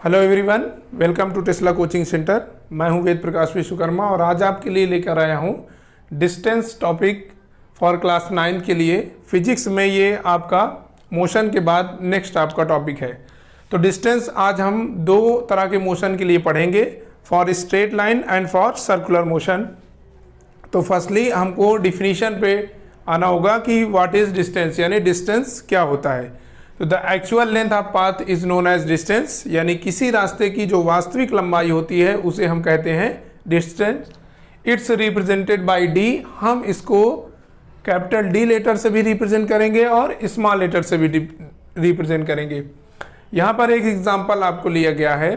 Hello everyone, welcome to Tesla coaching centre. मैं हूं वेद प्रकाश विश्वकर्मा और आज आपके लिए लेकर आया हूं डिस्टेंस टॉपिक फॉर क्लास 9 के लिए। फिजिक्स में ये आपका मोशन के बाद नेक्स्ट आपका टॉपिक है। तो डिस्टेंस आज हम दो तरह के मोशन के लिए पढ़ेंगे, for straight line and for circular motion. तो फर्स्टली हमको डिफिनीशन पे आना होगा कि व्हाट इज डिस्टेंस, यानी डिस्टेंस क्या होता है। तो the actual length of path is known as distance, यानी किसी रास्ते की जो वास्तविक लंबाई होती है उसे हम कहते हैं distance. It's represented by D. हम इसको कैपिटल डी लेटर से भी रिप्रेजेंट करेंगे और स्मॉल लेटर से भी रिप्रेजेंट करेंगे। यहाँ पर एक एग्जाम्पल आपको लिया गया है।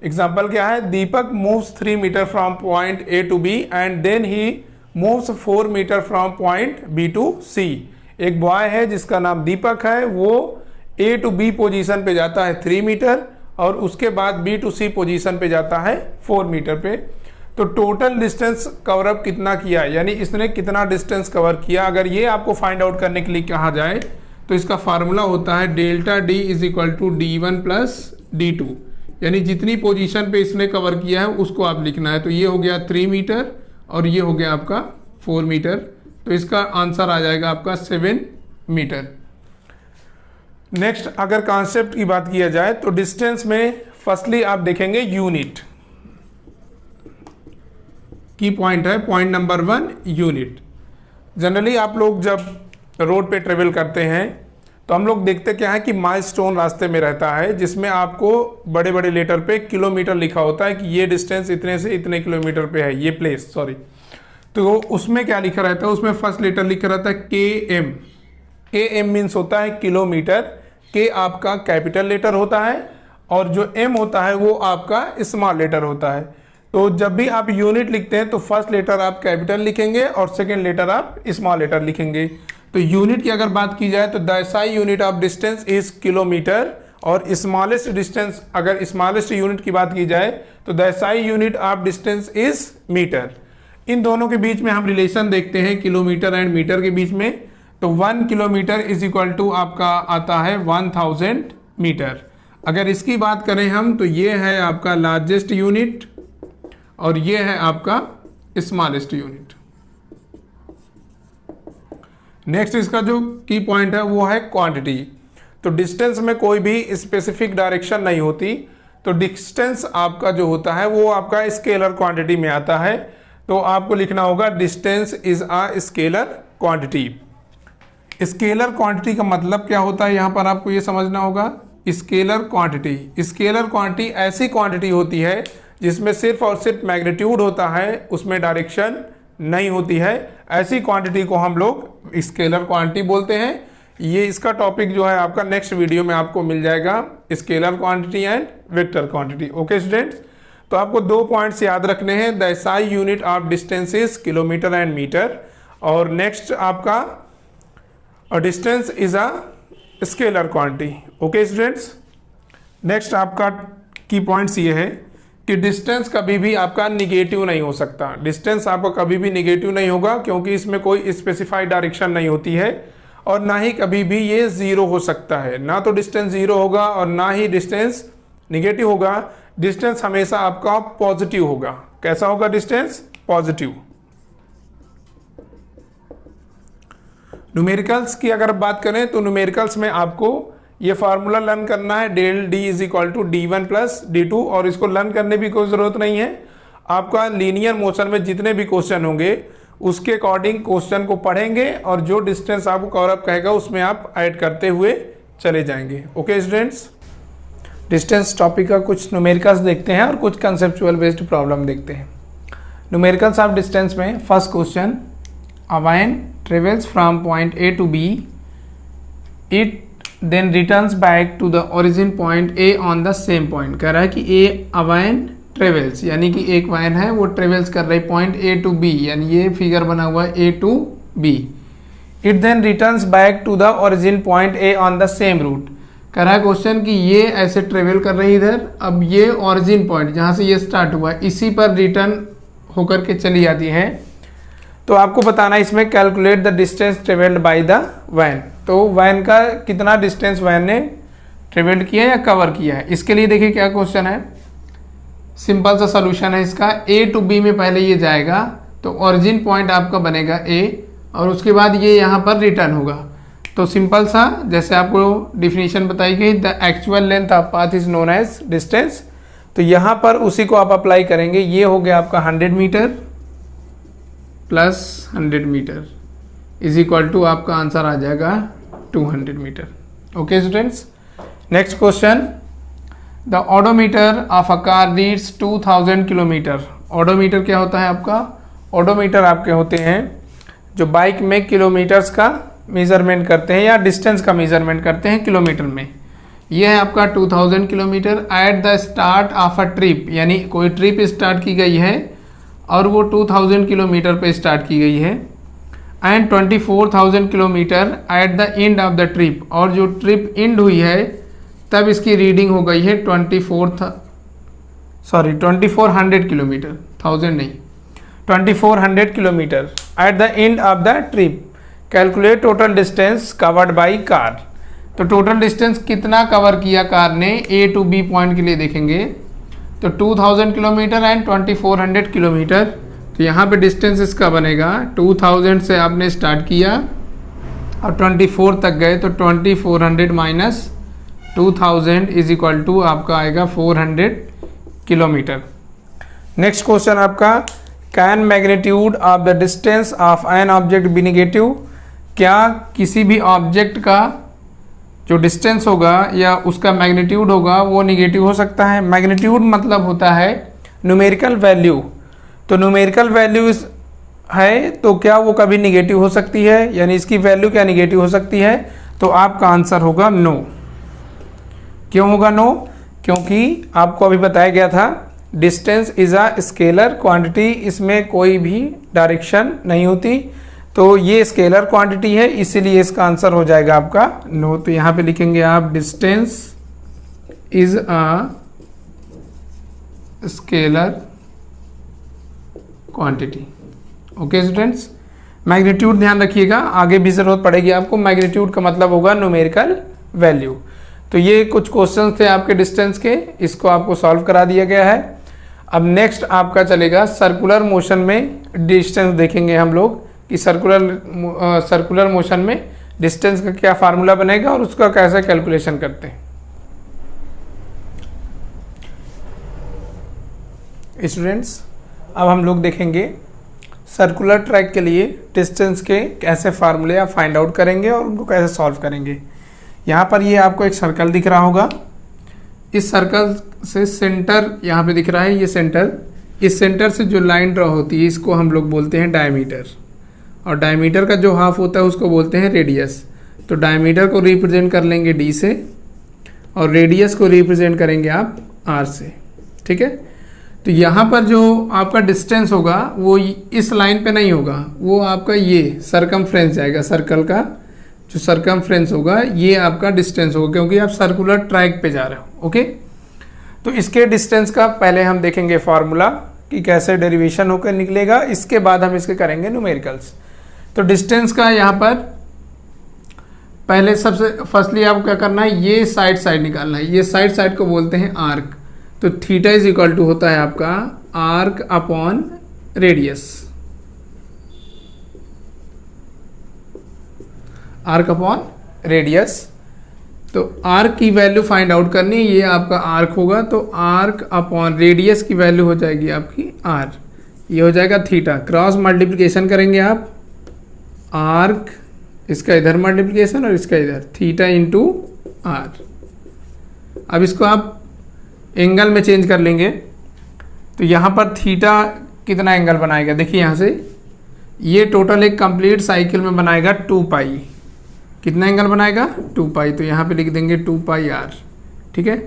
एग्जाम्पल क्या है? Deepak moves 3 metre from point A to B and then he moves 4 metre from point B to C. एक बॉय है जिसका नाम दीपक है, वो ए टू बी पोजीशन पे जाता है 3 मीटर और उसके बाद बी टू सी पोजीशन पे जाता है 4 मीटर पे। तो टोटल डिस्टेंस कवर अप कितना किया, यानी इसने कितना डिस्टेंस कवर किया, अगर ये आपको फाइंड आउट करने के लिए कहा जाए तो इसका फार्मूला होता है delta D is equal to D1 plus D2, यानी जितनी पोजीशन पे इसने कवर किया है उसको आप लिखना है। तो ये हो गया 3 मीटर और ये हो गया आपका 4 मीटर। तो इसका आंसर आ जाएगा आपका 7 मीटर। नेक्स्ट अगर कॉन्सेप्ट की बात किया जाए तो डिस्टेंस में फर्स्टली आप देखेंगे यूनिट की पॉइंट है। Point number 1 unit. जनरली आप लोग जब रोड पे ट्रेवल करते हैं तो हम लोग देखते क्या है कि माइलस्टोन रास्ते में रहता है जिसमें आपको बड़े बड़े लेटर पे किलोमीटर लिखा होता है कि ये डिस्टेंस इतने से इतने किलोमीटर पे है, ये प्लेस सॉरी। तो उसमें क्या लिखा रहता है? उसमें फर्स्ट लेटर लिखा रहता है KM। KM मीन्स होता है किलोमीटर। K आपका कैपिटल लेटर होता है और जो M होता है वो आपका स्मॉल लेटर होता है। तो जब भी आप यूनिट लिखते हैं तो फर्स्ट लेटर आप कैपिटल लिखेंगे और सेकेंड लेटर आप स्मॉल लेटर लिखेंगे। तो यूनिट की अगर बात की जाए तो the SI unit of distance is kilometre और स्मॉलेस्ट डिस्टेंस, अगर स्मॉलेस्ट यूनिट की बात की जाए तो the SI unit of distance is metre. इन दोनों के बीच में हम रिलेशन देखते हैं किलोमीटर एंड मीटर के बीच में। तो 1 किलोमीटर इज इक्वल टू आपका आता है 1000 मीटर। अगर इसकी बात करें हम तो ये है आपका लार्जेस्ट यूनिट और ये है आपका स्मॉलेस्ट यूनिट। नेक्स्ट इसका जो की पॉइंट है वो है क्वांटिटी। तो डिस्टेंस में कोई भी स्पेसिफिक डायरेक्शन नहीं होती, तो डिस्टेंस आपका जो होता है वो आपका स्केलर क्वांटिटी में आता है। तो आपको लिखना होगा distance is a scalar quantity. Scalar quantity का मतलब क्या होता है, यहाँ पर आपको ये समझना होगा। स्केलर क्वांटिटी ऐसी क्वांटिटी होती है जिसमें सिर्फ और सिर्फ मैग्नीट्यूड होता है, उसमें डायरेक्शन नहीं होती है। ऐसी क्वांटिटी को हम लोग स्केलर क्वांटिटी बोलते हैं। ये इसका टॉपिक जो है आपका नेक्स्ट वीडियो में आपको मिल जाएगा, scalar quantity and vector quantity. Okay students, तो आपको 2 पॉइंट्स याद रखने हैं। The SI unit of distance is kilometre and metre और नेक्स्ट आपका distance is a scalar quantity. Okay students, next आपका की पॉइंट्स ये है कि डिस्टेंस कभी भी आपका निगेटिव नहीं हो सकता। डिस्टेंस आपका कभी भी निगेटिव नहीं होगा क्योंकि इसमें कोई स्पेसिफाइड डायरेक्शन नहीं होती है और ना ही कभी भी ये जीरो हो सकता है। ना तो डिस्टेंस जीरो होगा और ना ही डिस्टेंस निगेटिव होगा। डिस्टेंस हमेशा आपका पॉजिटिव होगा। कैसा होगा डिस्टेंस? पॉजिटिव। न्यूमेरिकल्स की अगर बात करें तो न्यूमेरिकल्स में आपको ये फार्मूला लर्न करना है, del D is equal to D1 plus D2। और इसको लर्न करने की कोई ज़रूरत नहीं है। आपका लीनियर मोशन में जितने भी क्वेश्चन होंगे उसके अकॉर्डिंग क्वेश्चन को पढ़ेंगे और जो डिस्टेंस आपको कवर अप कहेगा उसमें आप ऐड करते हुए चले जाएंगे। ओके स्टूडेंट्स, डिस्टेंस टॉपिक का कुछ न्यूमेरिकल्स देखते हैं और कुछ कंसेप्चुअल बेस्ड प्रॉब्लम देखते हैं। न्यूमेरिकल्स ऑफ डिस्टेंस में first question, a van travels from point A to B, it then returns back to the origin point A on the same point। कह रहा है कि a वैन travels, यानी कि एक वैन है वो ट्रेवल्स कर रही पॉइंट A to B, यानी ये फिगर बना हुआ है A to B। it then returns back to the origin point A on the same route। कह रहा है क्वेश्चन कि ये ऐसे ट्रेवल कर रही इधर, अब ये ऑरिजिन पॉइंट जहाँ से ये स्टार्ट हुआ है इसी पर रिटर्न होकर के चली जाती है। तो आपको बताना है इसमें calculate the distance travelled by the van. तो वैन का कितना डिस्टेंस वैन ने ट्रेवल्ड किया या कवर किया है। इसके लिए देखिए क्या क्वेश्चन है, सिंपल सा सॉल्यूशन है इसका। ए टू बी में पहले ये जाएगा तो ओरिजिन पॉइंट आपका बनेगा ए, और उसके बाद ये यहाँ पर रिटर्न होगा। तो सिंपल सा जैसे आपको डिफिनीशन बताई गई, the actual length of path is known as distance. तो यहाँ पर उसी को आप अप्लाई करेंगे। ये हो गया आपका 100 metre plus 100 metre is equal to आपका आंसर आ जाएगा 200 metre. Okay students, next question, the odometer of a car reads 2000 kilometre. Odometer क्या होता है आपका, ओडोमीटर आपके होते हैं जो बाइक में किलोमीटर्स का मेजरमेंट करते हैं या डिस्टेंस का मेजरमेंट करते हैं किलोमीटर में। यह है आपका 2000 kilometre at the start of a trip, यानी कोई ट्रिप स्टार्ट की गई है और वो 2000 किलोमीटर पे स्टार्ट की गई है, and 24,000 kilometre at the end of the trip, और जो ट्रिप एंड हुई है तब इसकी रीडिंग हो गई है 2400 किलोमीटर, 1000 नहीं 2400 kilometre at the end of the trip. Calculate total distance covered by car. तो टोटल डिस्टेंस कितना कवर किया कार ने ए टू बी पॉइंट के लिए देखेंगे। तो 2000 किलोमीटर एंड 2400 किलोमीटर। तो यहाँ पे डिस्टेंस इसका बनेगा 2000 से आपने स्टार्ट किया और 24 तक गए, तो 2400 माइनस 2000 इज इक्वल टू आपका आएगा 400 किलोमीटर। नेक्स्ट क्वेश्चन आपका, can magnitude of the distance of an object be negative. क्या किसी भी ऑब्जेक्ट का जो डिस्टेंस होगा या उसका मैग्नीट्यूड होगा वो निगेटिव हो सकता है। मैग्नीट्यूड मतलब होता है न्यूमेरिकल वैल्यू। तो न्यूमेरिकल वैल्यू है तो क्या वो कभी निगेटिव हो सकती है, यानी इसकी वैल्यू क्या निगेटिव हो सकती है। तो आपका आंसर होगा नो। क्यों होगा नो, क्योंकि आपको अभी बताया गया था distance is a scalar quantity, इसमें कोई भी डायरेक्शन नहीं होती। तो ये स्केलर क्वांटिटी है, इसीलिए इसका आंसर हो जाएगा आपका नो। तो यहाँ पे लिखेंगे आप distance is a scalar quantity. Okay students, magnitude ध्यान रखिएगा, आगे भी ज़रूरत पड़ेगी आपको। मैग्नीट्यूड का मतलब होगा न्यूमेरिकल वैल्यू। तो ये कुछ क्वेश्चंस थे आपके डिस्टेंस के, इसको आपको सॉल्व करा दिया गया है। अब नेक्स्ट आपका चलेगा सर्कुलर मोशन में डिस्टेंस देखेंगे हम लोग कि सर्कुलर मोशन में डिस्टेंस का क्या फार्मूला बनेगा और उसका कैसे कैलकुलेशन करते हैं। स्टूडेंट्स, अब हम लोग देखेंगे सर्कुलर ट्रैक के लिए डिस्टेंस के कैसे फार्मूले आप फाइंड आउट करेंगे और उनको कैसे सॉल्व करेंगे। यहाँ पर ये आपको एक सर्कल दिख रहा होगा, इस सर्कल से सेंटर यहाँ पे दिख रहा है, ये सेंटर, इस सेंटर से जो लाइन ड्रॉ होती है इसको हम लोग बोलते हैं डायमीटर, और डायमीटर का जो हाफ होता है उसको बोलते हैं रेडियस। तो डायमीटर को रिप्रेजेंट कर लेंगे डी से और रेडियस को रिप्रेजेंट करेंगे आप आर से, ठीक है। तो यहाँ पर जो आपका डिस्टेंस होगा वो इस लाइन पे नहीं होगा, वो आपका ये सरकमफ्रेंस जाएगा, सर्कल का जो सरकमफ्रेंस होगा ये आपका डिस्टेंस होगा, क्योंकि आप सर्कुलर ट्रैक पे जा रहे हो। ओके, तो इसके डिस्टेंस का पहले हम देखेंगे फार्मूला कि कैसे डेरिवेशन होकर निकलेगा, इसके बाद हम इसके करेंगे न्यूमेरिकल्स। तो डिस्टेंस का यहाँ पर पहले सबसे फर्स्टली आपको क्या करना है, ये साइड निकालना है। ये साइड को बोलते हैं आर्क। तो थीटा इज इक्वल टू होता है आपका arc upon radius, arc upon radius. तो आर्क की वैल्यू फाइंड आउट करनी है, ये आपका आर्क होगा, तो आर्क अपॉन रेडियस की वैल्यू हो जाएगी आपकी आर, ये हो जाएगा थीटा। क्रॉस मल्टीप्लिकेशन करेंगे आप, आर्क इसका इधर मल्टीप्लिकेशन और इसका इधर, थीटा इंटू आर। अब इसको आप एंगल में चेंज कर लेंगे, तो यहाँ पर थीटा कितना एंगल बनाएगा, देखिए यहाँ से ये टोटल एक कंप्लीट साइकिल में बनाएगा 2 पाई। कितना एंगल बनाएगा 2 पाई, तो यहाँ पे लिख देंगे 2 पाई आर, ठीक है।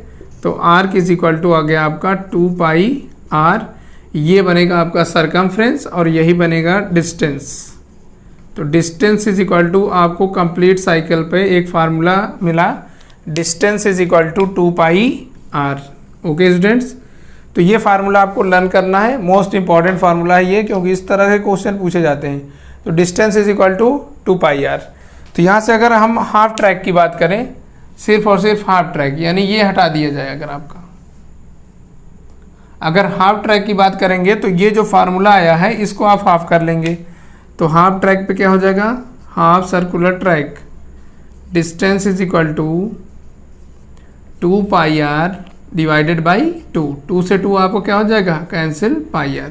तो आर इज इक्वल टू आ गया आपका 2 पाई आर, ये बनेगा आपका सरकमफ्रेंस और यही बनेगा डिस्टेंस। तो डिस्टेंस इज इक्वल टू आपको कंप्लीट साइकिल पे एक फार्मूला मिला, distance is equal to 2 pi r. Okay students, तो ये फार्मूला आपको लर्न करना है, मोस्ट इंपॉर्टेंट फार्मूला है ये, क्योंकि इस तरह के क्वेश्चन पूछे जाते हैं। तो distance is equal to 2 pi r. तो यहाँ से अगर हम हाफ ट्रैक की बात करें सिर्फ और सिर्फ हाफ ट्रैक, यानी ये हटा दिया जाए। अगर आपका अगर हाफ ट्रैक की बात करेंगे तो ये जो फार्मूला आया है इसको आप हाफ कर लेंगे, तो हाफ ट्रैक पे क्या हो जाएगा, half circular track distance is equal to 2 pi r divided by 2। 2 से 2 आपको क्या हो जाएगा, कैंसिल, पाई आर।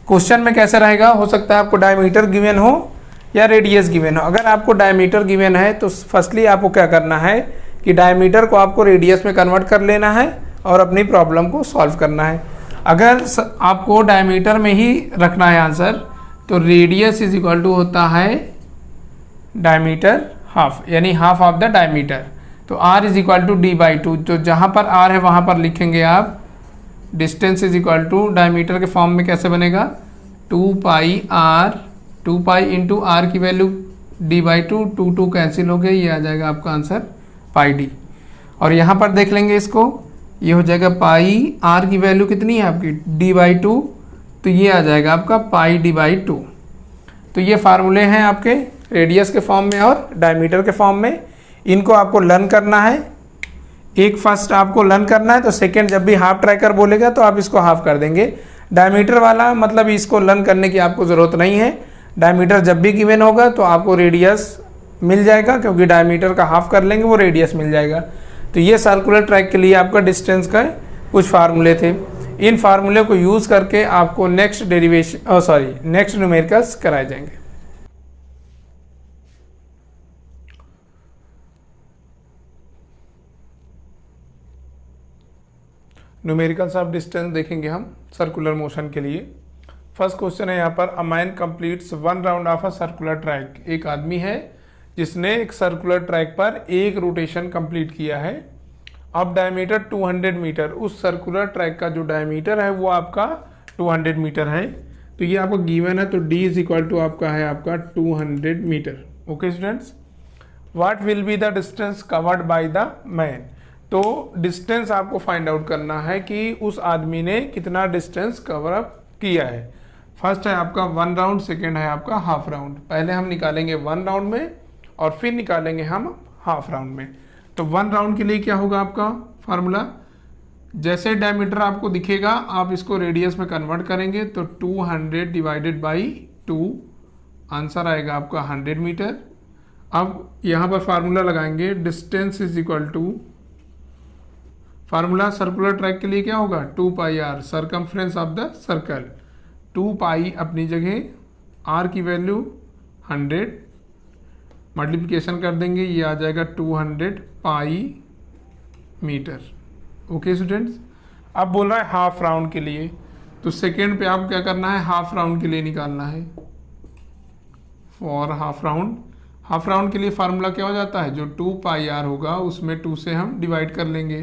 क्वेश्चन में कैसे रहेगा, हो सकता है आपको डायमीटर गिवन हो या रेडियस गिवन हो। अगर आपको डायमीटर गिवन है तो फर्स्टली आपको क्या करना है कि डायमीटर को आपको रेडियस में कन्वर्ट कर लेना है और अपनी प्रॉब्लम को सॉल्व करना है। अगर आपको डायमीटर में ही रखना है आंसर, तो रेडियस इज इक्वल टू होता है डायमीटर हाफ, यानी हाफ ऑफ द डायमीटर। तो r is equal to d by 2, तो जहाँ पर r है वहाँ पर लिखेंगे आप distance is equal to diameter के फॉर्म में कैसे बनेगा, 2 pi r, 2 pi into r की वैल्यू d बाई 2, 2 कैंसिल हो गए, ये आ जाएगा आपका आंसर पाई d। और यहाँ पर देख लेंगे इसको, ये हो जाएगा पाई r की वैल्यू कितनी है आपकी d बाई 2, तो ये आ जाएगा आपका पाई d बाई 2। तो ये फार्मूले हैं आपके रेडियस के फॉर्म में और डायमीटर के फॉर्म में। इनको आपको लर्न करना है, एक फर्स्ट आपको लर्न करना है, तो सेकंड जब भी हाफ ट्रैकर बोलेगा तो आप इसको हाफ कर देंगे। डायमीटर वाला मतलब इसको लर्न करने की आपको ज़रूरत नहीं है, डायमीटर जब भी गिवन होगा तो आपको रेडियस मिल जाएगा, क्योंकि डायमीटर का हाफ कर लेंगे वो रेडियस मिल जाएगा। तो ये सर्कुलर ट्रैक के लिए आपका डिस्टेंस का कुछ फार्मूले थे। इन फार्मूले को यूज़ करके आपको नेक्स्ट नेक्स्ट न्यूमेरिकल्स कराए जाएंगे। न्यूमेरिकल्स ऑफ डिस्टेंस देखेंगे हम सर्कुलर मोशन के लिए। फर्स्ट क्वेश्चन है यहाँ पर, a man completes 1 round of a circular track. एक आदमी है जिसने एक सर्कुलर ट्रैक पर एक रोटेशन कंप्लीट किया है। अब डायमीटर 200 मीटर, उस सर्कुलर ट्रैक का जो डायमीटर है वो आपका 200 मीटर है। तो ये आपको गिवन है, तो d इज इक्वल टू आपका है आपका 200 metre. Okay students, what will be the distance covered by the man. तो डिस्टेंस आपको फाइंड आउट करना है कि उस आदमी ने कितना डिस्टेंस कवर अप किया है। फर्स्ट है आपका 1 राउंड, सेकेंड है आपका हाफ राउंड। पहले हम निकालेंगे 1 राउंड में और फिर निकालेंगे हम हाफ राउंड में। तो 1 राउंड के लिए क्या होगा आपका फार्मूला, जैसे डायमीटर आपको दिखेगा आप इसको रेडियस में कन्वर्ट करेंगे, तो 200 डिवाइडेड बाई 2, आंसर आएगा आपका 100 मीटर। अब यहाँ पर फार्मूला लगाएंगे, distance is equal to, formula circular track के लिए क्या होगा, 2 pi R, circumference of the circle. 2 pi अपनी जगह, आर की वैल्यू 100, मल्टीप्लिकेशन कर देंगे, ये आ जाएगा 200 पाई मीटर। ओके स्टूडेंट्स, अब बोल रहा है हाफ राउंड के लिए, तो सेकेंड पे आपको क्या करना है, हाफ राउंड के लिए निकालना है। फॉर हाफ राउंड के लिए फार्मूला क्या हो जाता है, जो 2 पाई आर होगा उसमें 2 से हम डिवाइड कर लेंगे,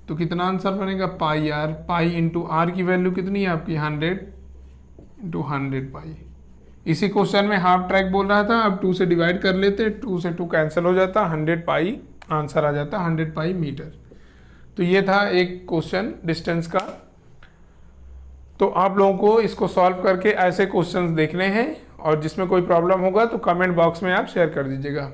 तो कितना आंसर बनेगा, पाई आर। पाई इंटू आर की वैल्यू कितनी है आपकी 100 इंटू 100 पाई। इसी क्वेश्चन में हाफ ट्रैक बोल रहा था, अब 2 से डिवाइड कर लेते, 2 से 2 कैंसिल हो जाता, 100 पाई आंसर आ जाता, 100 पाई मीटर। तो ये था एक क्वेश्चन डिस्टेंस का। तो आप लोगों को इसको सॉल्व करके ऐसे क्वेश्चंस देखने हैं, और जिसमें कोई प्रॉब्लम होगा तो कमेंट बॉक्स में आप शेयर कर दीजिएगा।